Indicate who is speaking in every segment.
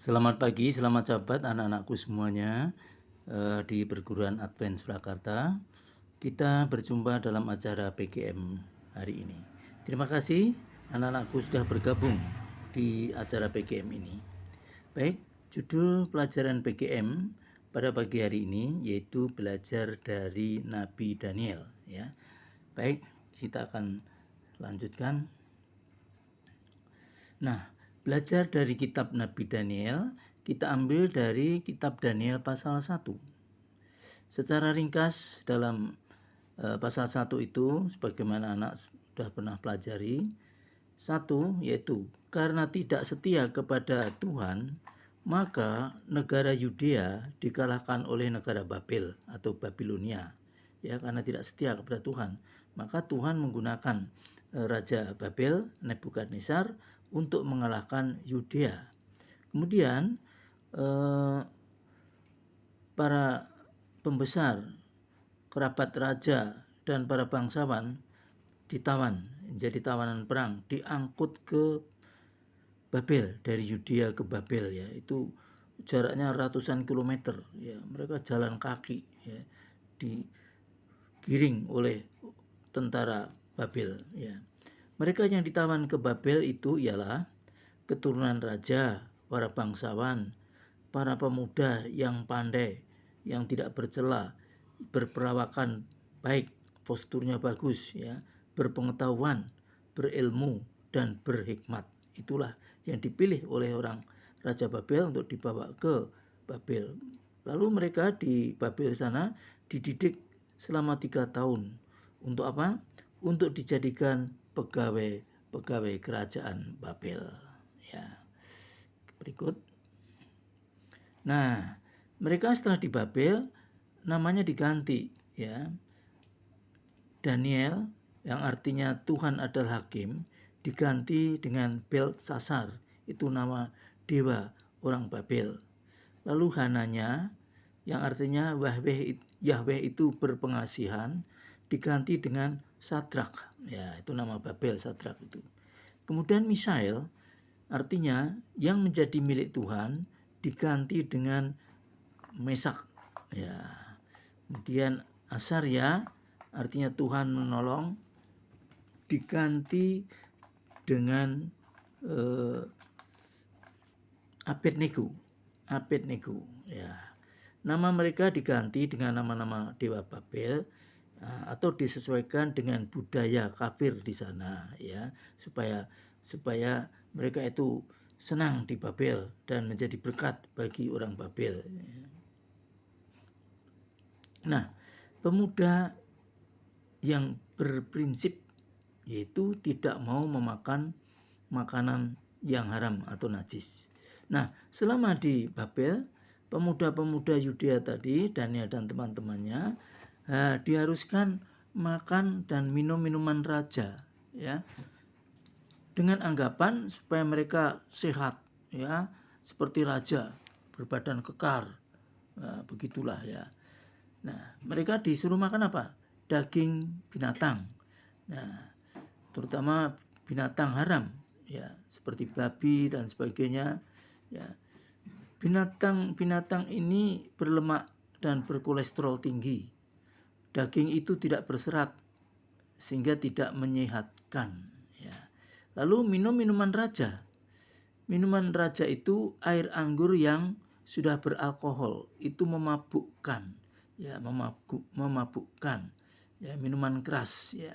Speaker 1: Selamat pagi, selamat sahabat anak-anakku semuanya di perguruan Advent Surakarta. Kita berjumpa dalam acara PGM hari ini. Terima kasih anak-anakku sudah bergabung di acara PGM ini. Baik, judul pelajaran PGM pada pagi hari ini yaitu belajar dari Nabi Daniel, ya. Baik, kita akan lanjutkan. Nah, belajar dari kitab Nabi Daniel, kita ambil dari kitab Daniel pasal 1. Secara ringkas dalam pasal 1 itu, sebagaimana anak sudah pernah pelajari, 1 yaitu karena tidak setia kepada Tuhan, maka negara Yudea dikalahkan oleh negara Babel atau Babilonia. Ya, karena tidak setia kepada Tuhan, maka Tuhan menggunakan Raja Babel Nebukadnezar untuk mengalahkan Yudea. Kemudian para pembesar, kerabat raja dan para bangsawan ditawan, menjadi tawanan perang, diangkut ke Babel, dari Yudea ke Babel, ya. Itu jaraknya ratusan kilometer, ya. Mereka jalan kaki, ya, digiring oleh tentara Babel, ya. Mereka yang ditawan ke Babel itu ialah keturunan raja, para bangsawan, para pemuda yang pandai, yang tidak bercela, berperawakan baik, posturnya bagus, ya, berpengetahuan, berilmu, dan berhikmat. Itulah yang dipilih oleh orang Raja Babel untuk dibawa ke Babel. Lalu mereka di Babel sana dididik selama 3 tahun. Untuk apa? Untuk dijadikan pegawai kerajaan Babel. Ya. Berikut. Nah, mereka setelah di Babel namanya diganti, ya. Daniel yang artinya Tuhan adalah hakim diganti dengan Beltsasar, itu nama dewa orang Babel. Lalu Hananya yang artinya Yahweh itu berpengasihan diganti dengan Sadrak, ya, itu nama Babel, Sadrak itu. Kemudian Misael artinya yang menjadi milik Tuhan diganti dengan Mesak, ya. Kemudian Asarya artinya Tuhan menolong diganti dengan Abednego, ya. Nama mereka diganti dengan nama-nama dewa Babel atau disesuaikan dengan budaya kafir di sana, ya, supaya mereka itu senang di Babel dan menjadi berkat bagi orang Babel. Nah, pemuda yang berprinsip yaitu tidak mau memakan makanan yang haram atau najis. Nah, selama di Babel, pemuda-pemuda Yudea tadi, Daniel dan teman-temannya, diharuskan makan dan minum minuman raja, ya, dengan anggapan supaya mereka sehat, ya, seperti raja, berbadan kekar. Nah, begitulah, ya. Nah, mereka disuruh makan apa? Daging binatang. Nah, terutama binatang haram, ya, seperti babi dan sebagainya, ya. Binatang ini berlemak dan berkolesterol tinggi. Daging itu tidak berserat sehingga tidak menyehatkan, ya. Lalu minum minuman raja. Minuman raja itu air anggur yang sudah beralkohol, itu memabukkan, ya, memabukkan, ya, minuman keras, ya.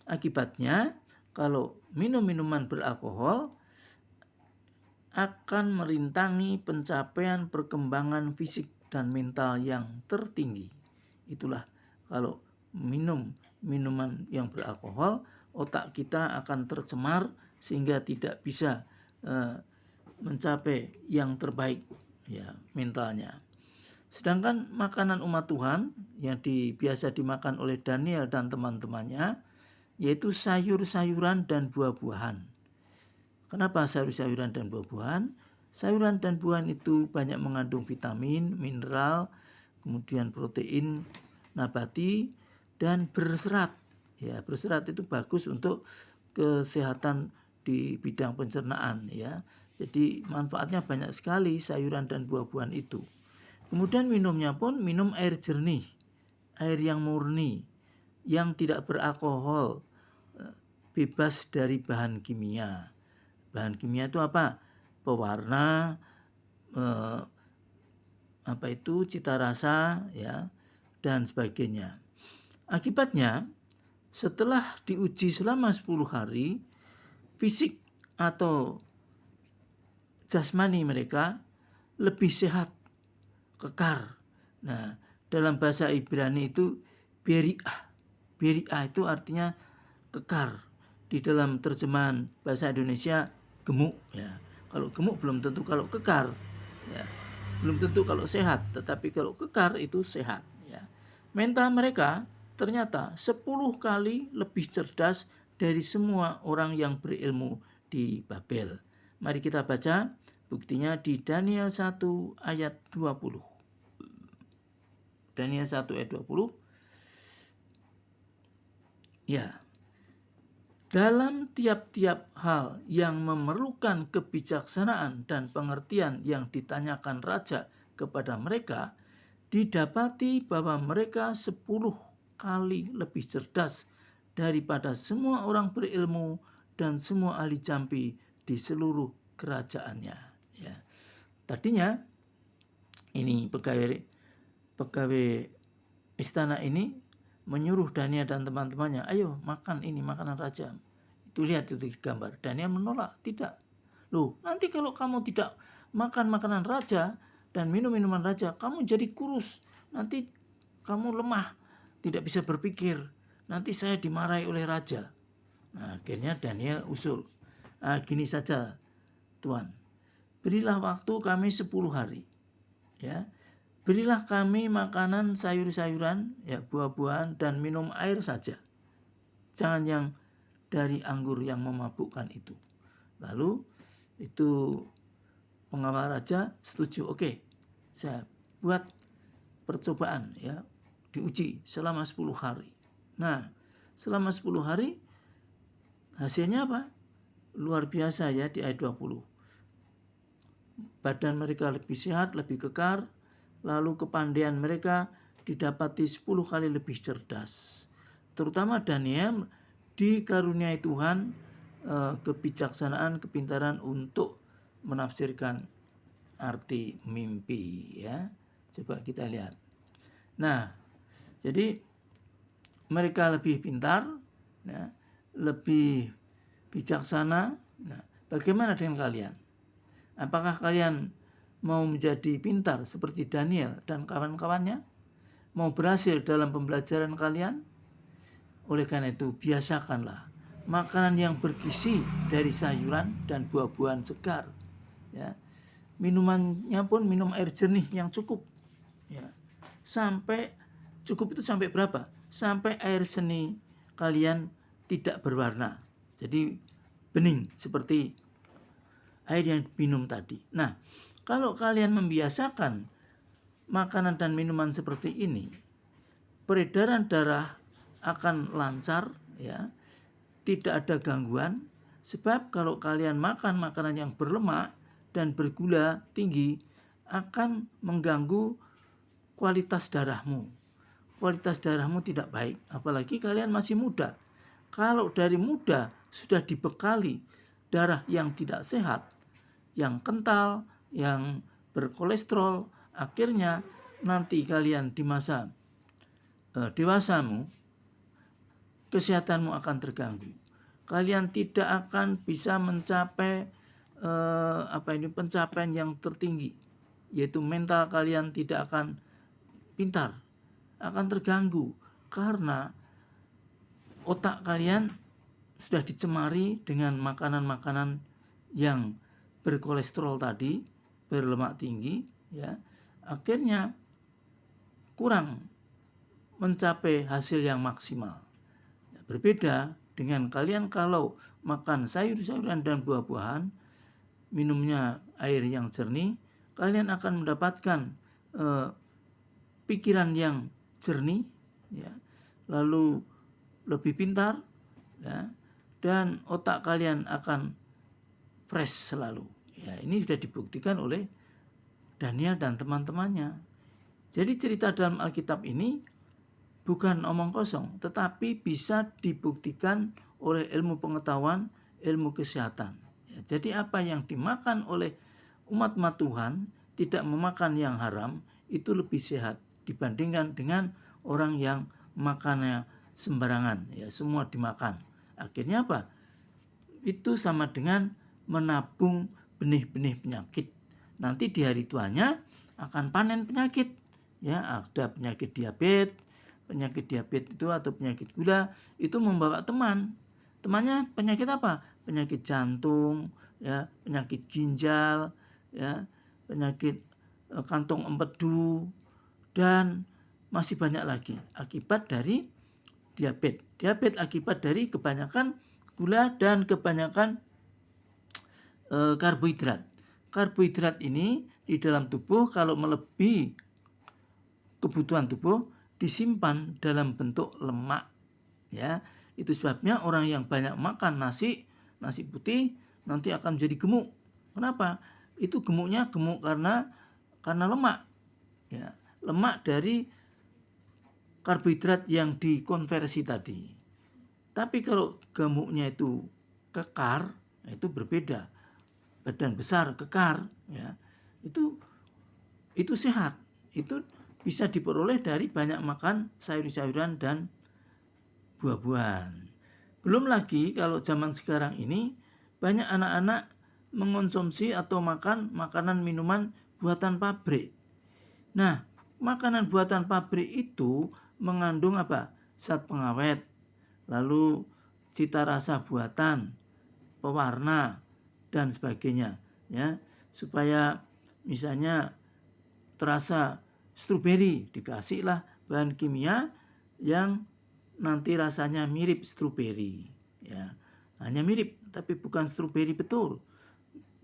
Speaker 1: Akibatnya kalau minum minuman beralkohol akan merintangi pencapaian perkembangan fisik dan mental yang tertinggi. Itulah kalau minum minuman yang beralkohol, otak kita akan tercemar sehingga tidak bisa mencapai yang terbaik, ya, mentalnya. Sedangkan makanan umat Tuhan yang biasa dimakan oleh Daniel dan teman-temannya yaitu sayur-sayuran dan buah-buahan. Kenapa sayur-sayuran dan buah-buahan? Sayuran dan buahan itu banyak mengandung vitamin, mineral, kemudian protein nabati dan berserat. Ya, berserat itu bagus untuk kesehatan di bidang pencernaan, ya. Jadi manfaatnya banyak sekali sayuran dan buah-buahan itu. Kemudian minumnya pun minum air jernih, air yang murni, yang tidak beralkohol, bebas dari bahan kimia. Bahan kimia itu apa? Pewarna, cita rasa, ya, dan sebagainya. Akibatnya, setelah diuji selama 10 hari, fisik atau jasmani mereka lebih sehat, kekar. Nah, dalam bahasa Ibrani itu beri'ah. Beri'ah itu artinya kekar. Di dalam terjemahan bahasa Indonesia gemuk, ya. Kalau gemuk belum tentu kalau kekar, ya. Belum tentu kalau sehat, tetapi kalau kekar itu sehat, ya. Mental mereka ternyata 10 kali lebih cerdas dari semua orang yang berilmu di Babel. Mari kita baca buktinya di Daniel 1 ayat 20. Daniel 1 ayat 20. Ya. Dalam tiap-tiap hal yang memerlukan kebijaksanaan dan pengertian yang ditanyakan raja kepada mereka, didapati bahwa mereka 10 kali lebih cerdas daripada semua orang berilmu dan semua ahli jampi di seluruh kerajaannya. Ya. Tadinya ini pegawai istana ini menyuruh Daniel dan teman-temannya, ayo makan ini makanan raja. Itu lihat itu di gambar. Daniel menolak, tidak. Loh, nanti kalau kamu tidak makan makanan raja dan minum minuman raja, kamu jadi kurus. Nanti kamu lemah, tidak bisa berpikir. Nanti saya dimarahi oleh raja. Nah, akhirnya Daniel usul, gini saja Tuan, berilah waktu kami 10 hari. Ya. Berilah kami makanan sayur-sayuran, ya, buah-buahan dan minum air saja. Jangan yang dari anggur yang memabukkan itu. Lalu itu pengawal raja setuju. Oke, saya buat percobaan, ya, diuji selama 10 hari. Nah, selama 10 hari hasilnya apa? Luar biasa, ya, di ayat 20. Badan mereka lebih sehat, lebih kekar. Lalu kepandaian mereka didapati 10 kali lebih cerdas. Terutama Daniel dikaruniai Tuhan kebijaksanaan, kepintaran untuk menafsirkan arti mimpi, ya. Coba kita lihat. Nah, jadi mereka lebih pintar, ya, lebih bijaksana. Nah, bagaimana dengan kalian? Apakah kalian mau menjadi pintar seperti Daniel dan kawan-kawannya? Mau berhasil dalam pembelajaran kalian? Oleh karena itu, biasakanlah makanan yang bergizi dari sayuran dan buah-buahan segar. Ya. Minumannya pun minum air jernih yang cukup. Ya. Sampai cukup itu sampai berapa? Sampai air seni kalian tidak berwarna. Jadi bening seperti air yang minum tadi. Nah, kalau kalian membiasakan makanan dan minuman seperti ini, peredaran darah akan lancar, ya. Tidak ada gangguan. Sebab kalau kalian makan makanan yang berlemak dan bergula tinggi akan mengganggu kualitas darahmu. Kualitas darahmu tidak baik, apalagi kalian masih muda. Kalau dari muda sudah dibekali darah yang tidak sehat, yang kental, yang berkolesterol, akhirnya nanti kalian di masa dewasamu, kesehatanmu akan terganggu. Kalian tidak akan bisa mencapai pencapaian yang tertinggi, yaitu mental kalian tidak akan pintar, akan terganggu karena otak kalian sudah dicemari dengan makanan-makanan yang berkolesterol tadi, berlemak tinggi, ya. Akhirnya kurang mencapai hasil yang maksimal. Berbeda dengan kalian kalau makan sayur-sayuran dan buah-buahan, minumnya air yang jernih, kalian akan mendapatkan pikiran yang jernih, ya, lalu lebih pintar, ya, dan otak kalian akan fresh selalu, Ya, ini sudah dibuktikan oleh Daniel dan teman-temannya. Jadi cerita dalam Alkitab ini bukan omong kosong, tetapi bisa dibuktikan oleh ilmu pengetahuan, ilmu kesehatan. Ya, jadi apa yang dimakan oleh umat-umat Tuhan, tidak memakan yang haram, itu lebih sehat dibandingkan dengan orang yang makannya sembarangan, ya semua dimakan. Akhirnya apa? Itu sama dengan menabung benih-benih penyakit. Nanti di hari tuanya akan panen penyakit. Ya, ada penyakit diabetes. Penyakit diabetes itu atau penyakit gula itu membawa teman. Temannya penyakit apa? Penyakit jantung, ya, penyakit ginjal, ya, penyakit kantong empedu, dan masih banyak lagi akibat dari diabetes. Diabetes akibat dari kebanyakan gula dan kebanyakan karbohidrat. Karbohidrat ini di dalam tubuh kalau melebihi kebutuhan tubuh disimpan dalam bentuk lemak. Ya, itu sebabnya orang yang banyak makan nasi putih nanti akan menjadi gemuk. Kenapa? Itu gemuknya gemuk karena lemak. Ya, lemak dari karbohidrat yang dikonversi tadi. Tapi kalau gemuknya itu kekar, itu berbeda. Badan besar kekar, ya, itu sehat. Itu bisa diperoleh dari banyak makan sayur-sayuran dan buah-buahan. Belum lagi kalau zaman sekarang ini banyak anak-anak mengonsumsi atau makan makanan minuman buatan pabrik. Nah, makanan buatan pabrik itu mengandung apa? Zat pengawet, lalu cita rasa buatan, pewarna, dan sebagainya, ya, supaya misalnya terasa stroberi, dikasihlah bahan kimia yang nanti rasanya mirip stroberi, ya, hanya mirip tapi bukan stroberi betul.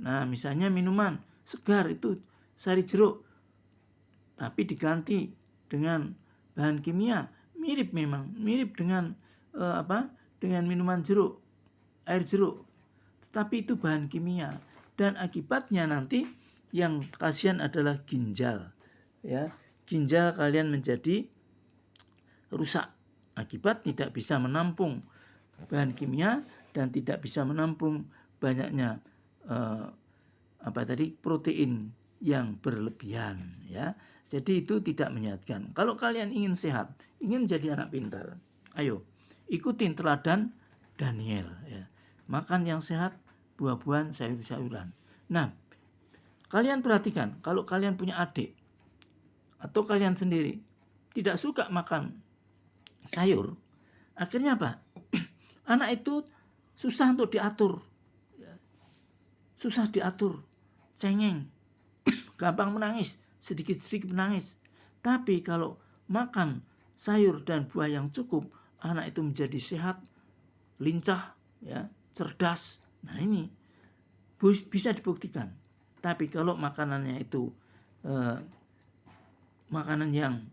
Speaker 1: Nah, misalnya minuman segar itu sari jeruk, tapi diganti dengan bahan kimia, mirip memang, mirip dengan dengan minuman jeruk, air jeruk. Tapi itu bahan kimia dan akibatnya nanti yang kasihan adalah ginjal. Ya, ginjal kalian menjadi rusak akibat tidak bisa menampung bahan kimia dan tidak bisa menampung banyaknya protein yang berlebihan, ya. Jadi itu tidak menyehatkan. Kalau kalian ingin sehat, ingin jadi anak pintar, ayo ikutin teladan Daniel, ya. Makan yang sehat, buah-buahan, sayur-sayuran. Nah, kalian perhatikan kalau kalian punya adik atau kalian sendiri tidak suka makan sayur, akhirnya apa? Anak itu susah untuk diatur, cengeng, gampang menangis, sedikit-sedikit menangis. Tapi kalau makan sayur dan buah yang cukup, anak itu menjadi sehat, lincah, ya, cerdas. Nah, ini bisa dibuktikan. Tapi kalau makanannya itu makanan yang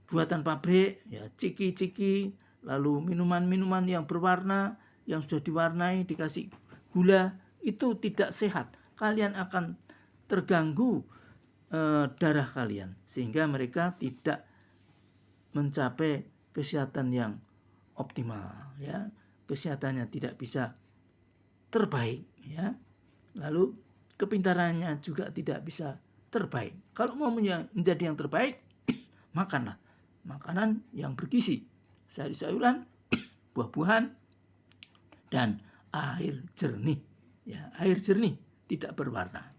Speaker 1: buatan pabrik, ya, ciki-ciki, lalu minuman-minuman yang berwarna, yang sudah diwarnai, dikasih gula, itu tidak sehat. Kalian akan terganggu darah kalian, sehingga mereka tidak mencapai kesehatan yang optimal, ya. Kesehatannya tidak bisa terbaik, ya. Lalu kepintarannya juga tidak bisa terbaik. Kalau mau menjadi yang terbaik, makanlah makanan yang bergizi, sayur-sayuran, buah-buahan, dan air jernih, ya, air jernih tidak berwarna.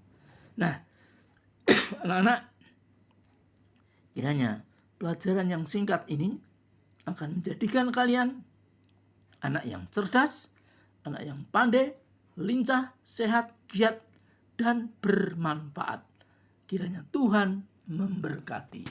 Speaker 1: Nah, anak-anak, kiranya pelajaran yang singkat ini akan menjadikan kalian anak yang cerdas, anak yang pandai, lincah, sehat, giat, dan bermanfaat. Kiranya Tuhan memberkati.